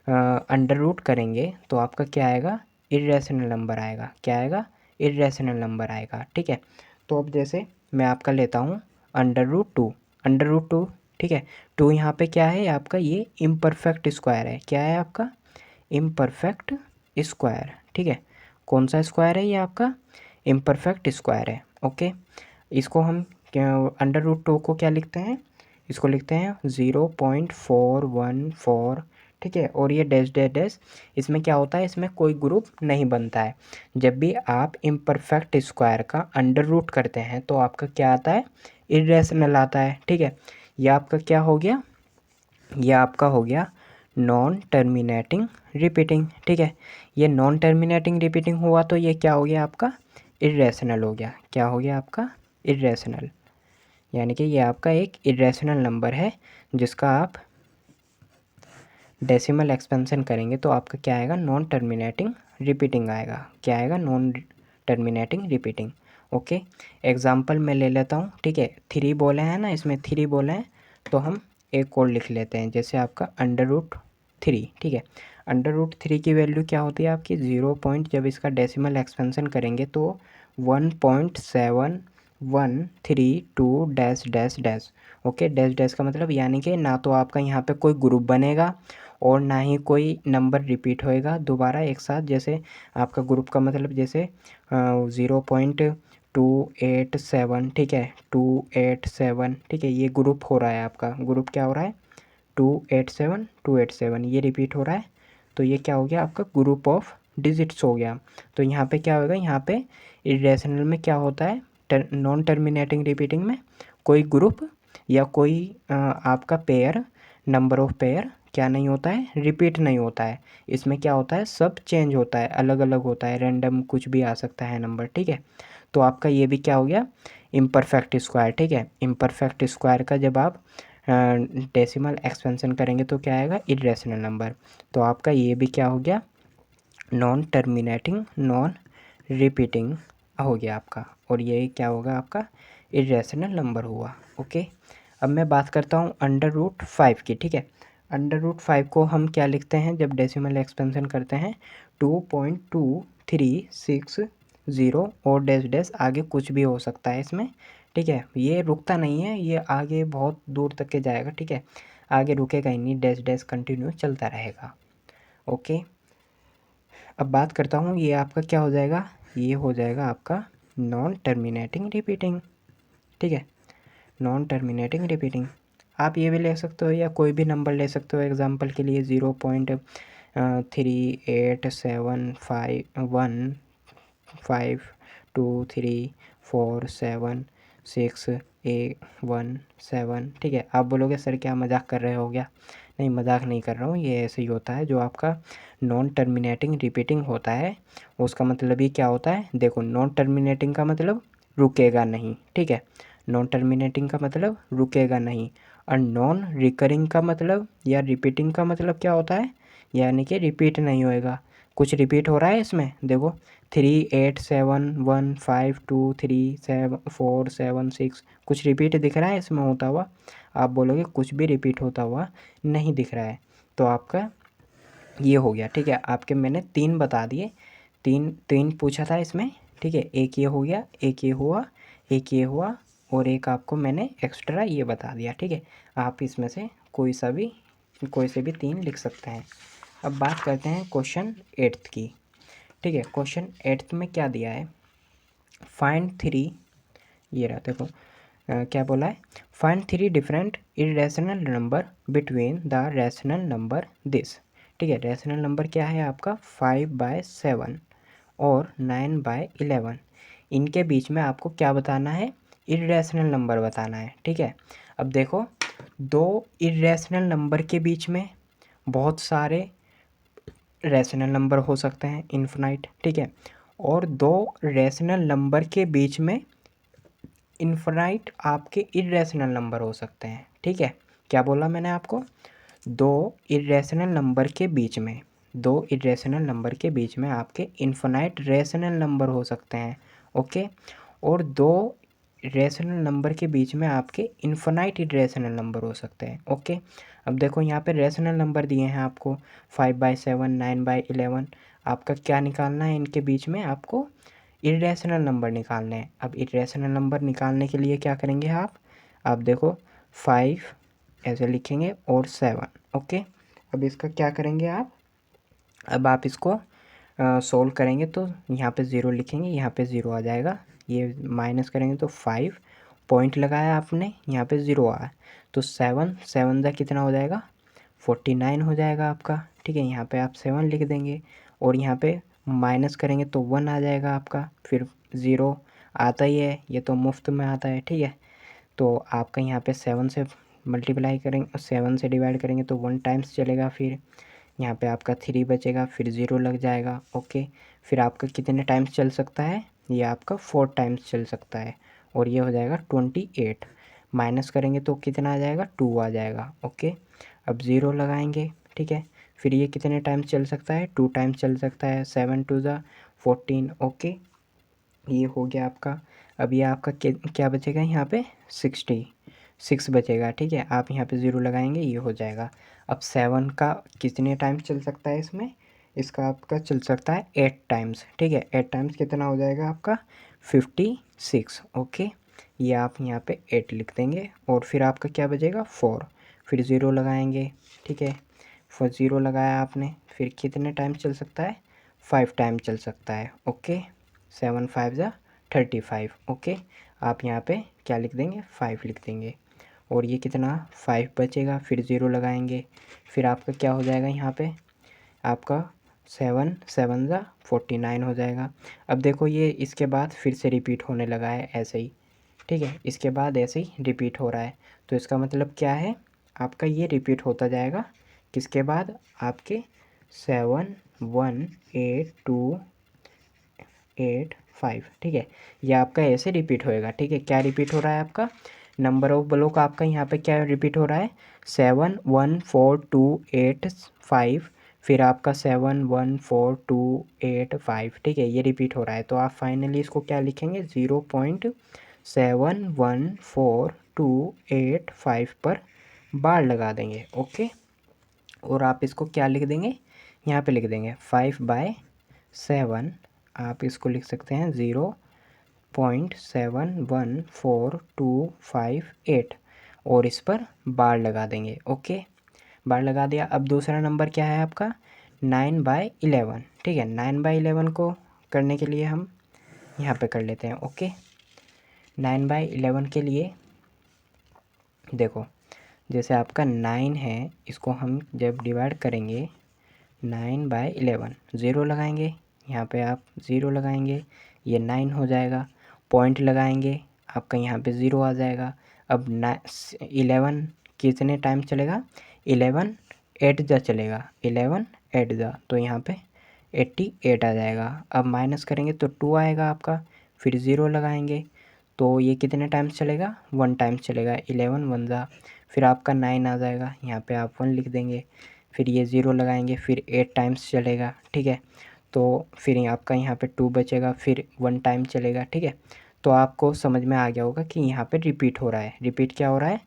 अंडर रूट करेंगे तो आपका क्या आएगा, इरेशनल नंबर आएगा, क्या आएगा, इरेशनल नंबर आएगा, ठीक है। तो अब जैसे मैं आपका लेता हूँ अंडर रूट टू, ठीक है। 2 यहाँ पे क्या है आपका, ये इम्परफेक्ट स्क्वायर है, क्या है आपका, इम्परफेक्ट स्क्वायर, ठीक है। कौन सा स्क्वायर है ये आपका? इम्परफेक्ट स्क्वायर है। ओके, इसको हम अंडर रूट 2 को क्या लिखते हैं? इसको लिखते हैं 0.414। ठीक है, और ये डैश डैश डैश, इसमें क्या होता है, इसमें कोई ग्रुप नहीं बनता है। जब भी आप इम्परफेक्ट स्क्वायर का अंडर रूट करते हैं तो आपका क्या आता है? इरेशनल आता है। ठीक है, ये आपका क्या हो गया? ये आपका हो गया नॉन टर्मिनेटिंग रिपीटिंग। ठीक है, ये नॉन टर्मिनेटिंग रिपीटिंग हुआ तो ये क्या हो गया आपका? इरेशनल हो गया। क्या हो गया आपका? इरेशनल। यानी कि ये आपका एक इरेशनल नंबर है जिसका आप डेसिमल एक्सपेंशन करेंगे तो आपका क्या आएगा? नॉन टर्मिनेटिंग रिपीटिंग आएगा। क्या आएगा? Non terminating repeating. Okay, example मैं ले लेता हूँ। ठीक है, 3 बोले हैं ना, इसमें 3 बोले हैं तो हम एक कोड लिख लेते हैं, जैसे आपका अंडर रूट 3। ठीक है, अंडर रूट 3 की वैल्यू क्या होती है आपकी? 0 पॉइंट, जब इसका डेसिमल एक्सपेंशन करेंगे तो 1.7132 dash dash dash. Okay, dash dash का मतलब यानी कि ना तो आपका यहाँ पे कोई ग्रुप बनेगा और ना ही कोई नंबर रिपीट होएगा दोबारा एक साथ। जैसे आपका ग्रुप का मतलब जैसे 0.287। ठीक है, 287। ठीक है, ये ग्रुप हो रहा है आपका। ग्रुप क्या हो रहा है? 287 ये रिपीट हो रहा है तो ये क्या हो गया आपका? ग्रुप ऑफ डिजिट्स हो गया। तो यहाँ पे क्या होगा? यहाँ पे इरेशनल में क्या होता है? नॉन टर्मिनेटिंग रिपीटिंग में कोई ग्रुप या कोई आपका पेयर, नंबर ऑफ पेयर क्या नहीं होता है? रिपीट नहीं होता है। इसमें क्या होता है? सब चेंज होता है, अलग अलग होता है, रैंडम कुछ भी आ सकता है नंबर। ठीक है, तो आपका ये भी क्या हो गया? Imperfect square. ठीक है, इम्परफेक्ट स्क्वायर का जब आप डेसिमल एक्सपेंशन करेंगे तो क्या आएगा? Irrational number. तो आपका ये भी क्या हो गया? नॉन टर्मिनेटिंग नॉन रिपीटिंग हो गया आपका, और ये क्या होगा आपका? इरेशनल नंबर हुआ। ओके, अब मैं बात करता हूँ अंडर रूट 5 की। ठीक है, अंडर रूट 5 को हम क्या लिखते हैं जब डेसिमल एक्सपेंशन करते हैं? 2.2360 और डैश डैश, आगे कुछ भी हो सकता है इसमें। ठीक है, ये रुकता नहीं है, ये आगे बहुत दूर तक के जाएगा। ठीक है, आगे रुकेगा ही नहीं, डैश डैश कंटिन्यू चलता रहेगा। ओके, अब बात करता हूँ ये आपका क्या हो जाएगा? ये हो जाएगा आपका नॉन टर्मिनेटिंग रिपीटिंग। ठीक है, नॉन टर्मिनेटिंग रिपीटिंग। आप ये भी ले सकते हो या कोई भी नंबर ले सकते हो। एग्जांपल के लिए 0.38751523476A17। ठीक है, आप बोलोगे सर क्या मजाक कर रहे हो क्या? नहीं, मजाक नहीं कर रहा हूँ, ये ऐसे ही होता है। जो आपका नॉन टर्मिनेटिंग रिपीटिंग होता है उसका मतलब ही क्या होता है? देखो, नॉन टर्मिनेटिंग का मतलब रुकेगा नहीं। ठीक है, नॉन टर्मिनेटिंग का मतलब रुकेगा नहीं, और नॉन रिकरिंग का मतलब या रिपीटिंग का मतलब क्या होता है? यानी कि रिपीट नहीं होएगा। कुछ रिपीट हो रहा है इसमें? देखो, 3871523476 कुछ रिपीट दिख रहा है इसमें होता हुआ? आप बोलोगे कुछ भी रिपीट होता हुआ नहीं दिख रहा है। तो आपका ये हो गया। ठीक है, आपके मैंने 3 बता दिए। तीन तीन पूछा था इसमें। ठीक है, एक ये हो गया, एक ये हुआ, एक ये हुआ, और एक आपको मैंने एक्स्ट्रा ये बता दिया। ठीक है, आप इसमें से कोई से भी 3 लिख सकते हैं। अब बात करते हैं क्वेश्चन 8th की। ठीक है, क्वेश्चन 8th में क्या दिया है? फाइंड 3, ये रहा देखो, क्या बोला है? Find 3 different irrational number between the rational number this. ठीक है, रैशनल नंबर क्या है आपका? 5/7 और 9/11। इनके बीच में आपको क्या बताना है? इरेशनल नंबर बताना है। ठीक है, अब देखो, दो इरेशनल नंबर के बीच में बहुत सारे रैशनल नंबर हो सकते हैं, इन्फिनाइट। ठीक है, और दो रैशनल नंबर के बीच में इन्फिनाइट आपके इरेशनल नंबर हो सकते हैं। ठीक है, क्या बोला मैंने आपको? दो इरेशनल नंबर के बीच में, दो इरेशनल नंबर के बीच में आपके इन्फिनाइट रैशनल नंबर हो सकते हैं। ओके, और दो रैशनल नंबर के बीच में आपके इन्फिनाइट इरेशनल नंबर हो सकते हैं। ओके, अब देखो यहाँ पे रैशनल नंबर दिए हैं आपको 5/7 9/11। आपका क्या निकालना है? इनके बीच में आपको इरेशनल नंबर निकालने हैं। अब इरेशनल नंबर निकालने के लिए क्या करेंगे आप देखो, 5 ऐसे लिखेंगे और 7। ओके, अब इसका क्या करेंगे आप? अब आप इसको सोल्व करेंगे तो यहाँ पे 0 लिखेंगे, यहाँ पे 0 आ जाएगा। ये माइनस करेंगे तो 5, पॉइंट लगाया आपने, यहाँ पे 0 आया तो 7 7 दा कितना हो जाएगा, 49 हो जाएगा आपका। ठीक है, यहाँ पे आप 7 लिख देंगे और यहाँ पे माइनस करेंगे तो 1 आ जाएगा आपका। फिर 0 आता ही है, ये तो मुफ्त में आता है। ठीक है, तो आपका यहाँ पे 7 से मल्टीप्लाई करेंगे, 7 से डिवाइड करेंगे तो 1 टाइम्स चलेगा। फिर यहाँ पे आपका 3 बचेगा, फिर 0 लग जाएगा। ओके, फिर आपका कितने टाइम्स चल सकता है, ये आपका 4 टाइम्स चल सकता है और ये हो जाएगा 28। माइनस करेंगे तो कितना आ जाएगा, 2 आ जाएगा। ओके, अब 0 लगाएंगे। ठीक है, फिर ये कितने टाइम्स चल सकता है, 2 टाइम्स चल सकता है। 7 2 ज़ा 14। ओके, ये हो गया आपका। अब ये आपका क्या बचेगा, यहाँ पे 66 बचेगा। ठीक है, आप यहाँ पे 0 लगाएंगे, ये हो जाएगा। अब 7 का कितने टाइम्स चल सकता है इसमें, इसका आपका चल सकता है 8 टाइम्स। ठीक है, 8 टाइम्स कितना हो जाएगा आपका, 56। ओके, ये आप यहाँ पे 8 लिख देंगे और फिर आपका क्या बचेगा, 4। फिर 0 लगाएंगे। ठीक है, फिर 0 लगाया आपने, फिर कितने टाइम चल सकता है, 5 टाइम चल सकता है। ओके, 7 5 ज़ा 35। ओके, आप यहाँ पे क्या लिख देंगे, 5 लिख देंगे और ये कितना 5 बचेगा। फिर 0 लगाएंगे, फिर आपका क्या हो जाएगा, यहाँ पे आपका 7 7 ज़ा 49 हो जाएगा। अब देखो ये इसके बाद फिर से रिपीट होने लगा है ऐसे ही। ठीक है, इसके बाद ऐसे ही रिपीट हो रहा है, तो इसका मतलब क्या है, आपका ये रिपीट होता जाएगा। किसके बाद, आपके 7 1 8 2 8 5। ठीक है, ये आपका ऐसे रिपीट होएगा। ठीक है, क्या रिपीट हो रहा है आपका, नंबर ऑफ ब्लॉक आपका यहाँ पे क्या रिपीट हो रहा है, 7 1 4 2 8 5। फिर आपका 7 1 4 2 8 5। ठीक है, ये रिपीट हो रहा है, तो आप फाइनली इसको क्या लिखेंगे, 0.71428 पर बार लगा देंगे। ओके, और आप इसको क्या लिख देंगे, यहाँ पे लिख देंगे 5/7। आप इसको लिख सकते हैं 0.714258 और इस पर बार लगा देंगे। ओके, बार लगा दिया। अब दूसरा नंबर क्या है आपका, 9/11। ठीक है, 9/11 को करने के लिए हम यहाँ पे कर लेते हैं। ओके, 9/11 के लिए देखो, जैसे आपका 9 है, इसको हम जब डिवाइड करेंगे 9/11, 0 लगाएंगे, यहाँ पे आप 0 लगाएंगे, ये 9 हो जाएगा। पॉइंट लगाएंगे, आपका यहाँ पे 0 आ जाएगा। अब 11 कितने टाइम चलेगा, 11 8 जा चलेगा, 11 8 जा, तो यहाँ पे 88 आ जाएगा। अब माइनस करेंगे तो 2 आएगा आपका, फिर 0 लगाएंगे तो ये कितने टाइम्स चलेगा, 1 टाइम्स चलेगा, 11 1 जा, फिर आपका 9 आ जाएगा, यहाँ पे आप 1 लिख देंगे। फिर ये 0 लगाएंगे, फिर 8 टाइम्स चलेगा। ठीक है, तो फिर आपका यहाँ पे 2 बचेगा, फिर 1 टाइम चलेगा। ठीक है, तो आपको समझ में आ गया होगा कि यहाँ पे रिपीट हो रहा है। रिपीट क्या हो रहा है,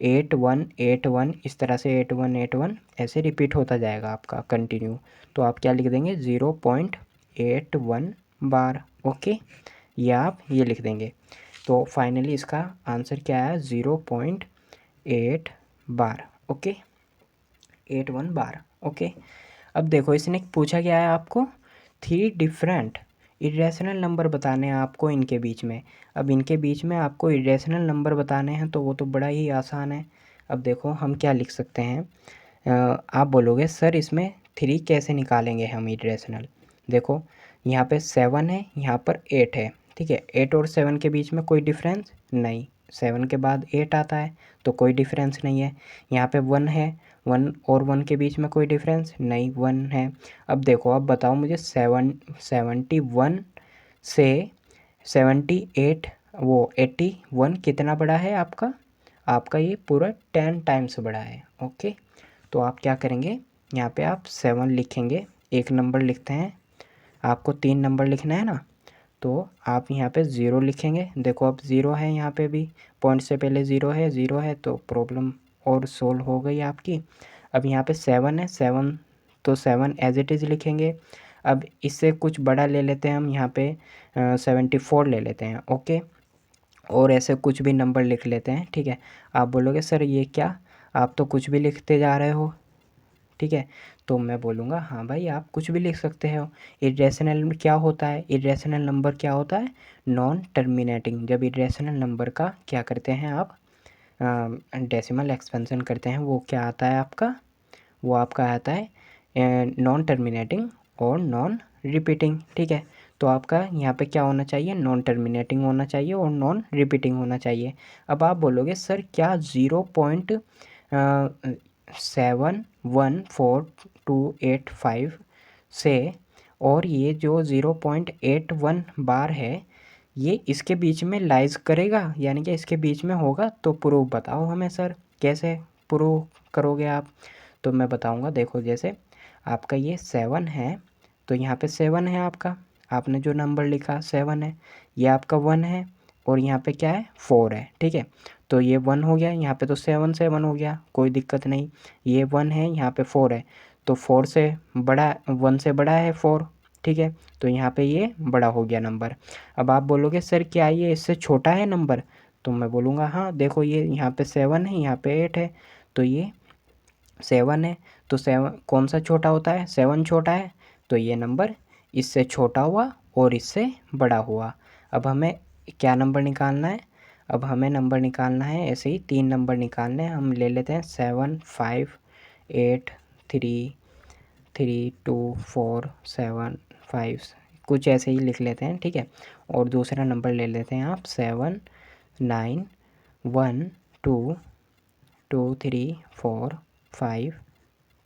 8 1 8 1, इस तरह से 8 1 8 1 ऐसे रिपीट होता जाएगा आपका कंटिन्यू। तो आप क्या लिख देंगे, 0.81 बार। ओके, ये आप ये लिख देंगे। तो फाइनली इसका आंसर क्या है, 0.8 बार। ओके, 81 बार। ओके, अब देखो इसने पूछा क्या है आपको, 3 डिफरेंट इरेशनल नंबर बताने हैं आपको इनके बीच में। अब इनके बीच में आपको इरेशनल नंबर बताने हैं तो वो तो बड़ा ही आसान है। अब देखो हम क्या लिख सकते हैं, आप बोलोगे सर इसमें 3 कैसे निकालेंगे हम इरेशनल। देखो यहाँ पे 7 है, यहाँ पर 8 है। ठीक है, 8 और 7 के बीच में कोई डिफरेंस नहीं, 7 के बाद 8 आता है तो कोई डिफरेंस नहीं है। यहाँ पे 1 है, 1 और 1 के बीच में कोई डिफरेंस नहीं, 1 है। अब देखो, अब बताओ मुझे 71 से 78 वो 81 कितना बड़ा है आपका, आपका ये पूरा 10 टाइम्स बड़ा है। ओके, तो आप क्या करेंगे, यहाँ पे आप 7 लिखेंगे, एक नंबर लिखते हैं, आपको 3 नंबर लिखना है ना, तो आप यहाँ पे 0 लिखेंगे। देखो अब 0 है, यहाँ पे भी पॉइंट से पहले 0 है, 0 है तो प्रॉब्लम और सोल्व हो गई आपकी। अब यहाँ पे 7 है, 7 तो 7 एज इट इज़ लिखेंगे। अब इससे कुछ बड़ा ले लेते हैं हम, यहाँ पे 74 ले लेते हैं। ओके, और ऐसे कुछ भी नंबर लिख लेते हैं। ठीक है, आप बोलोगे सर ये क्या, आप तो कुछ भी लिखते जा रहे हो। ठीक है, तो मैं बोलूँगा हाँ भाई आप कुछ भी लिख सकते हो। इर्रेशनल में क्या होता है, इर्रेशनल नंबर क्या होता है, नॉन टर्मिनेटिंग। जब इर्रेशनल नंबर का क्या करते हैं आप डेसिमल एक्सपेंशन करते हैं, वो क्या आता है आपका, वो आपका आता है नॉन टर्मिनेटिंग और नॉन रिपीटिंग। ठीक है, तो आपका यहाँ पे क्या होना चाहिए, नॉन टर्मिनेटिंग होना चाहिए और नॉन रिपीटिंग होना चाहिए। अब आप बोलोगे सर क्या 0.7148285 से और ये जो 0.81 बार है ये इसके बीच में लाइज करेगा, यानी कि इसके बीच में होगा, तो प्रूफ बताओ हमें सर, कैसे प्रूफ करोगे आप। तो मैं बताऊंगा, देखो जैसे आपका ये 7 है, तो यहाँ पे 7 है आपका, आपने जो नंबर लिखा 7 है, ये आपका 1 है और यहाँ पे क्या है 4 है। ठीक है, तो ये 1 हो गया, यहाँ पे तो 7 7 हो गया, कोई दिक्कत नहीं। ये 1 है, यहाँ पे 4 है, तो 4 से बड़ा, 1 से बड़ा है 4। ठीक है, तो यहाँ पे ये बड़ा हो गया नंबर। अब आप बोलोगे सर क्या ये इससे छोटा है नंबर, तो मैं बोलूँगा हाँ देखो ये यहाँ पे 7 है, यहाँ पे 8 है, तो ये 7 है, तो 7 कौन सा छोटा होता है, 7 छोटा है, तो ये नंबर इससे छोटा हुआ और इससे बड़ा हुआ। अब हमें क्या नंबर निकालना है, अब हमें नंबर निकालना है, ऐसे ही 3 नंबर निकालने हैं। हम ले लेते हैं 7 5 8 3 3 2 4 7 5, कुछ ऐसे ही लिख लेते हैं। ठीक है, और दूसरा नंबर ले लेते हैं आप 7 9 1 2 2 3 4 5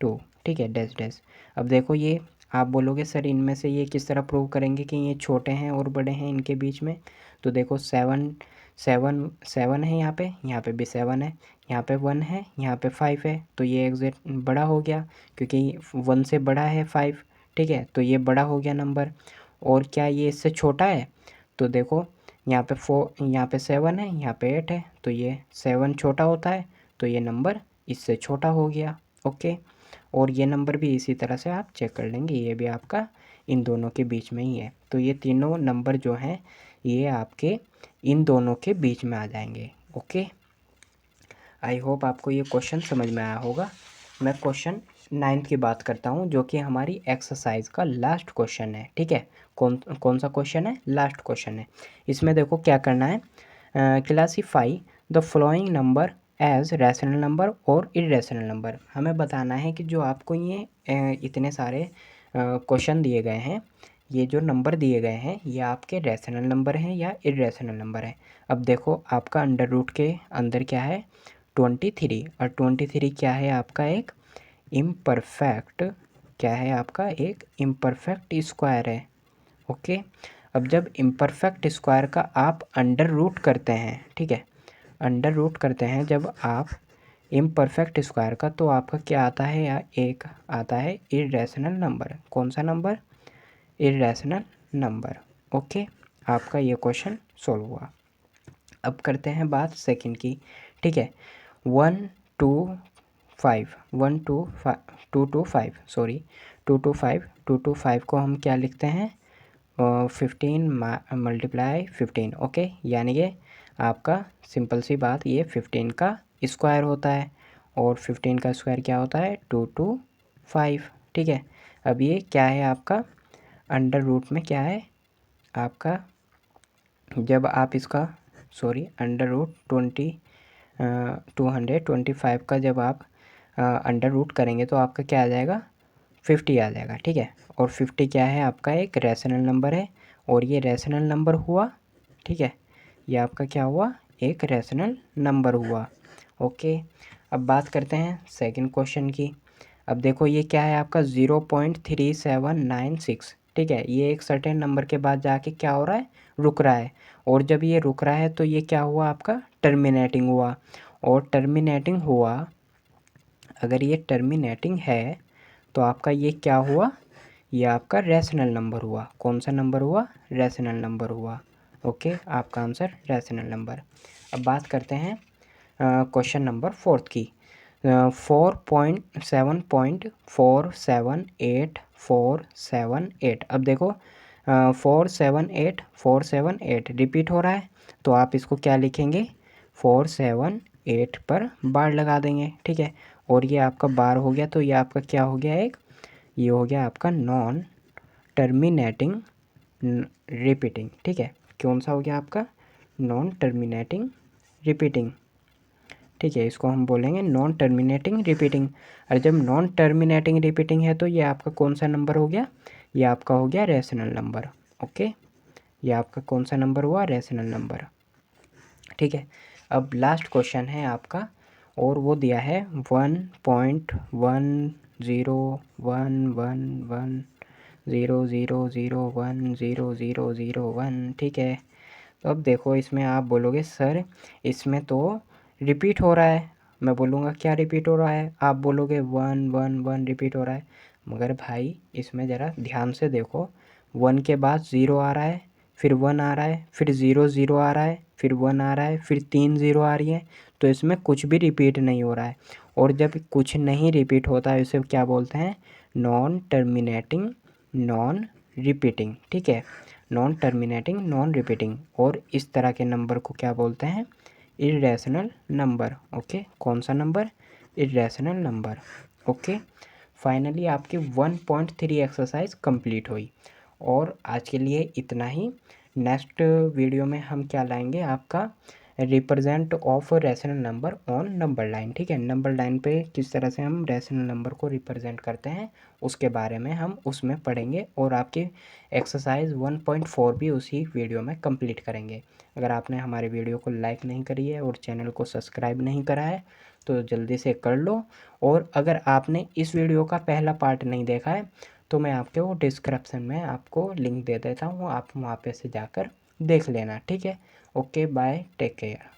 2। ठीक है, डैश डैश। अब देखो ये आप बोलोगे सर इनमें से ये किस तरह प्रूव करेंगे कि ये छोटे हैं और बड़े हैं इनके बीच में। तो देखो 7 7 7 है, यहाँ पे भी 7 है, यहाँ पे 1 है, यहाँ पे 5 है, तो ये एग्जैक्ट बड़ा हो गया क्योंकि 1 से बड़ा है 5। ठीक है, तो ये बड़ा हो गया नंबर। और क्या ये इससे छोटा है, तो देखो यहाँ पे 4, यहाँ पे 7 है, यहाँ पे 8 है, तो ये 7 छोटा होता है, तो ये नंबर इससे छोटा हो गया। ओके, और ये नंबर भी इसी तरह से आप चेक कर लेंगे, ये भी आपका इन दोनों के बीच में ही है। तो ये तीनों नंबर जो हैं ये आपके इन दोनों के बीच में आ जाएंगे। ओके, आई होप आपको ये क्वेश्चन समझ में आया होगा। मैं क्वेश्चन 9th की बात करता हूँ जो कि हमारी एक्सरसाइज का लास्ट क्वेश्चन है। ठीक है, कौन कौन सा क्वेश्चन है, लास्ट क्वेश्चन है। इसमें देखो क्या करना है, classify the following number as rational number और इरेशनल नंबर। हमें बताना है कि जो आपको ये इतने सारे क्वेश्चन दिए गए हैं, ये जो नंबर दिए गए हैं ये आपके रैशनल नंबर हैं या इरेशनल नंबर हैं। अब देखो आपका अंडर रूट के अंदर क्या है 23, और 23 क्या है आपका एक इम्परफेक्ट, क्या है आपका एक इम्परफेक्ट स्क्वायर है। ओके, अब जब इम्परफेक्ट स्क्वायर का आप अंडर रूट करते हैं, ठीक है, अंडर रूट करते हैं जब आप इम्परफेक्ट स्क्वायर का, तो आपका क्या आता है, या एक आता है इरेशनल नंबर। कौन सा नंबर, इरेशनल नंबर। ओके, आपका ये क्वेश्चन सॉल्व हुआ। अब करते हैं बात सेकंड की। ठीक है, 1 2 5 1 2 2 2 5 सॉरी 2 2 5 2 2 5 को हम क्या लिखते हैं, 15 मल्टीप्लाई 15। ओके, यानी कि आपका सिंपल सी बात, ये 15 का स्क्वायर होता है और 15 का स्क्वायर क्या होता है 225। ठीक है, अब ये क्या है आपका अंडर रूट में क्या है आपका, जब आप इसका सॉरी अंडर रूट 225 का जब आप अंडर रूट करेंगे तो आपका क्या आ जाएगा 50 आ जाएगा। ठीक है, और 50 क्या है आपका एक रैशनल नंबर है, और ये रैशनल नंबर हुआ। ठीक है, ये आपका क्या हुआ, एक रैशनल नंबर हुआ। ओके, अब बात करते हैं सेकंड क्वेश्चन की। अब देखो ये क्या है आपका 0.3796। ठीक है, ये एक सर्टेन नंबर के बाद जाके क्या हो रहा है, रुक रहा है, और जब ये रुक रहा है तो ये क्या हुआ आपका टर्मिनेटिंग हुआ। और टर्मिनेटिंग हुआ, अगर ये टर्मिनेटिंग है तो आपका ये क्या हुआ, ये आपका रैशनल नंबर हुआ। कौन सा नंबर हुआ, रैशनल नंबर हुआ। ओके, आपका आंसर रैशनल नंबर। अब बात करते हैं क्वेश्चन नंबर 4 की। 4.7478478। अब देखो 478 रिपीट हो रहा है, तो आप इसको क्या लिखेंगे 478 पर बार लगा देंगे। ठीक है, और ये आपका बार हो गया, तो ये आपका क्या हो गया एक ये हो गया आपका नॉन टर्मिनेटिंग रिपीटिंग, ठीक है। कौन सा हो गया आपका? नॉन टर्मिनेटिंग रिपीटिंग, ठीक है। इसको हम बोलेंगे नॉन टर्मिनेटिंग रिपीटिंग। और जब नॉन टर्मिनेटिंग रिपीटिंग है तो ये आपका कौन सा नंबर हो गया? ये आपका हो गया रैशनल नंबर, ओके। ये आपका कौन सा नंबर हुआ? रैशनल नंबर, ठीक है। अब लास्ट क्वेश्चन है आपका, और वो दिया है 1.10111000001, ठीक है। तो अब देखो इसमें आप बोलोगे सर इसमें तो रिपीट हो रहा है। मैं बोलूँगा क्या रिपीट हो रहा है? आप बोलोगे 1 1 1 रिपीट हो रहा है। मगर भाई इसमें ज़रा ध्यान से देखो, 1 के बाद 0 आ रहा है, फिर 1 आ रहा है, फिर 0 0 आ रहा है, फिर 1 आ रहा है, फिर 3 0 आ रही है। तो इसमें कुछ भी रिपीट नहीं हो रहा है। और जब कुछ नहीं रिपीट होता है इसे क्या बोलते हैं? नॉन टर्मिनेटिंग नॉन रिपीटिंग, ठीक है। Non terminating non repeating. और इस तरह के नंबर को क्या बोलते हैं? Irrational number, okay. कौन सा number? Irrational number, okay. Finally आपकी 1.3 एक्सरसाइज कंप्लीट हुई। और आज के लिए इतना ही। नेक्स्ट वीडियो में हम क्या लाएंगे? आपका represent of rational number on number line, ठीक है। नंबर लाइन पे किस तरह से हम रैशनल नंबर को रिप्रेजेंट करते हैं उसके बारे में हम उसमें पढ़ेंगे। और आपकी एक्सरसाइज 1.4 भी उसी वीडियो में कंप्लीट करेंगे। अगर आपने हमारे वीडियो को लाइक नहीं करी है और चैनल को सब्सक्राइब नहीं करा है तो जल्दी से कर लो। और अगर आपने इस वीडियो का पहला पार्ट नहीं देखा है तो मैं आपके वो डिस्क्रिप्शन में आपको लिंक दे देता हूँ, आप वहाँ पे से जाकर देख लेना, ठीक है। Okay bye, take care.